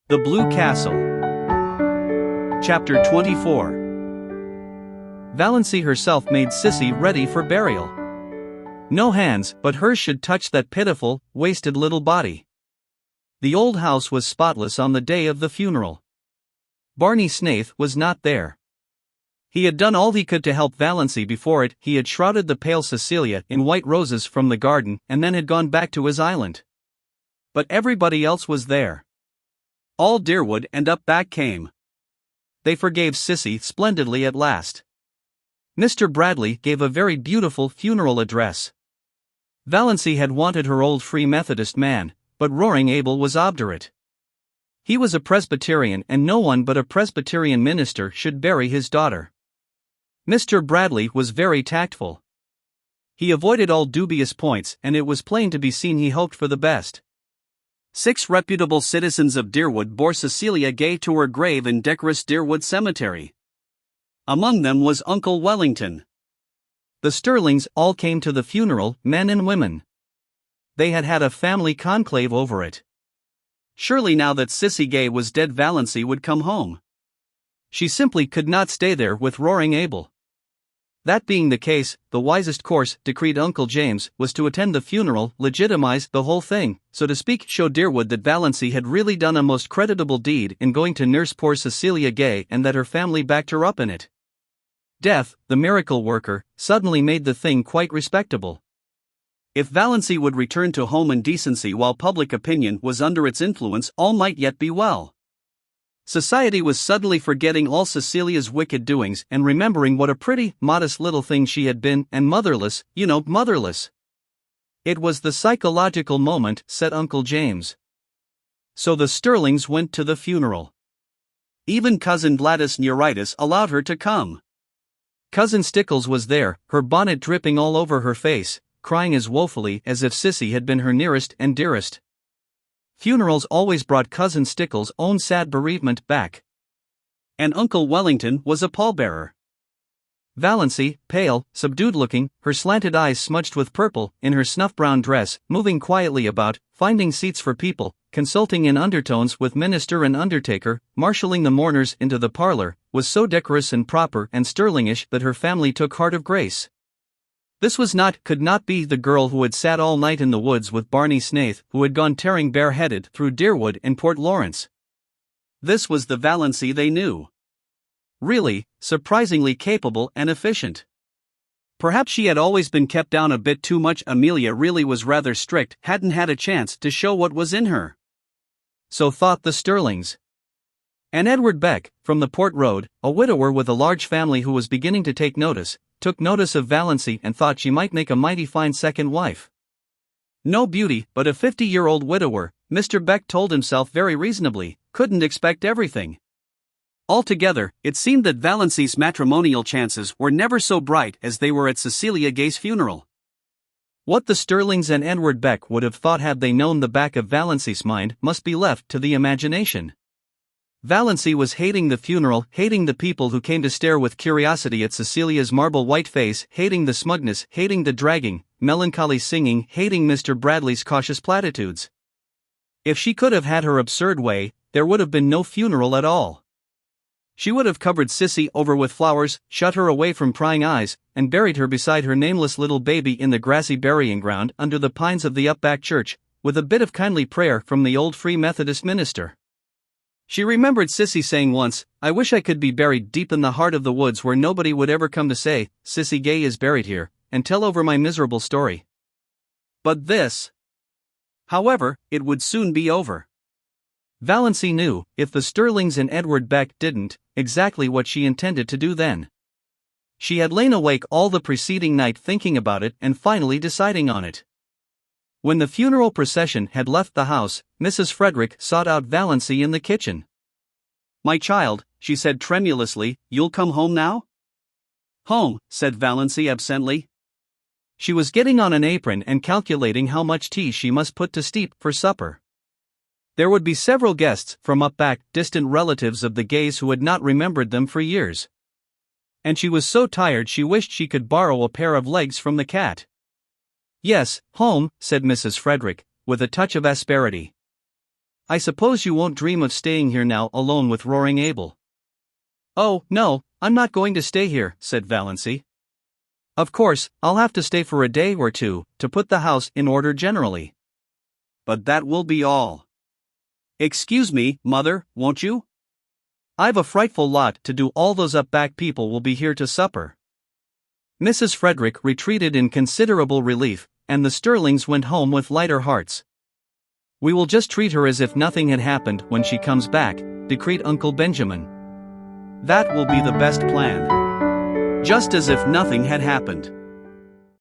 The Blue Castle. Chapter 24. Valancy herself made Sissy ready for burial. No hands but hers should touch that pitiful, wasted little body. The old house was spotless on the day of the funeral. Barney Snaith was not there. He had done all he could to help Valancy before it. He had shrouded the pale Cecilia in white roses from the garden and then had gone back to his island. But everybody else was there. All Deerwood and up back came. They forgave Sissy splendidly at last. Mr. Bradley gave a very beautiful funeral address. Valancy had wanted her old Free Methodist man, but Roaring Abel was obdurate. He was a Presbyterian and no one but a Presbyterian minister should bury his daughter. Mr. Bradley was very tactful. He avoided all dubious points and it was plain to be seen he hoped for the best. 6 reputable citizens of Deerwood bore Cecilia Gay to her grave in decorous Deerwood Cemetery. Among them was Uncle Wellington. The Stirlings all came to the funeral, men and women. They had had a family conclave over it. Surely now that Sissy Gay was dead, Valancy would come home. She simply could not stay there with Roaring Abel. That being the case, the wisest course, decreed Uncle James, was to attend the funeral, legitimize the whole thing, so to speak, show Deerwood that Valancy had really done a most creditable deed in going to nurse poor Cecilia Gay and that her family backed her up in it. Death, the miracle worker, suddenly made the thing quite respectable. If Valancy would return to home in decency while public opinion was under its influence, all might yet be well. Society was suddenly forgetting all Cecilia's wicked doings and remembering what a pretty, modest little thing she had been, and motherless, motherless. It was the psychological moment, said Uncle James. So the Stirlings went to the funeral. Even Cousin Gladys Neuritis allowed her to come. Cousin Stickles was there, her bonnet dripping all over her face, crying as woefully as if Sissy had been her nearest and dearest. Funerals always brought Cousin Stickles' own sad bereavement back. And Uncle Wellington was a pallbearer. Valancy, pale, subdued-looking, her slanted eyes smudged with purple, in her snuff-brown dress, moving quietly about, finding seats for people, consulting in undertones with minister and undertaker, marshalling the mourners into the parlor, was so decorous and proper and Stirlingish that her family took heart of grace. This could not be the girl who had sat all night in the woods with Barney Snaith, who had gone tearing bareheaded through Deerwood and Port Lawrence. This was the Valancy they knew. Really, surprisingly capable and efficient. Perhaps she had always been kept down a bit too much. Amelia really was rather strict, hadn't had a chance to show what was in her. So thought the Stirlings. And Edward Beck, from the Port Road, a widower with a large family who was beginning to take notice, took notice of Valancy and thought she might make a mighty fine second wife. No beauty, but a 50-year-old widower, Mr. Beck told himself very reasonably, couldn't expect everything. Altogether, it seemed that Valancy's matrimonial chances were never so bright as they were at Cecilia Gay's funeral. What the Stirlings and Edward Beck would have thought had they known the back of Valancy's mind must be left to the imagination. Valancy was hating the funeral, hating the people who came to stare with curiosity at Cecilia's marble white face, hating the smugness, hating the dragging, melancholy singing, hating Mr. Bradley's cautious platitudes. If she could have had her absurd way, there would have been no funeral at all. She would have covered Sissy over with flowers, shut her away from prying eyes, and buried her beside her nameless little baby in the grassy burying ground under the pines of the up-back church, with a bit of kindly prayer from the old Free Methodist minister. She remembered Sissy saying once, "I wish I could be buried deep in the heart of the woods where nobody would ever come to say, 'Sissy Gay is buried here,' and tell over my miserable story." But this. However, it would soon be over. Valancy knew, if the Stirlings and Edward Beck didn't, exactly what she intended to do then. She had lain awake all the preceding night thinking about it and finally deciding on it. When the funeral procession had left the house, Mrs. Frederick sought out Valancy in the kitchen. "My child," she said tremulously, "you'll come home now?" "Home," said Valancy absently. She was getting on an apron and calculating how much tea she must put to steep for supper. There would be several guests from up back, distant relatives of the Gays who had not remembered them for years. And she was so tired she wished she could borrow a pair of legs from the cat. "Yes, home," said Mrs. Frederick, with a touch of asperity. I suppose you won't dream of staying here now alone with Roaring Abel. Oh, no, I'm not going to stay here, said Valancy. Of course, I'll have to stay for a day or two, to put the house in order generally. But that will be all. Excuse me, Mother, won't you? I've a frightful lot to do. All those up-back people will be here to supper. Mrs. Frederick retreated in considerable relief, and the Stirlings went home with lighter hearts. We will just treat her as if nothing had happened when she comes back, decreed Uncle Benjamin. That will be the best plan. Just as if nothing had happened.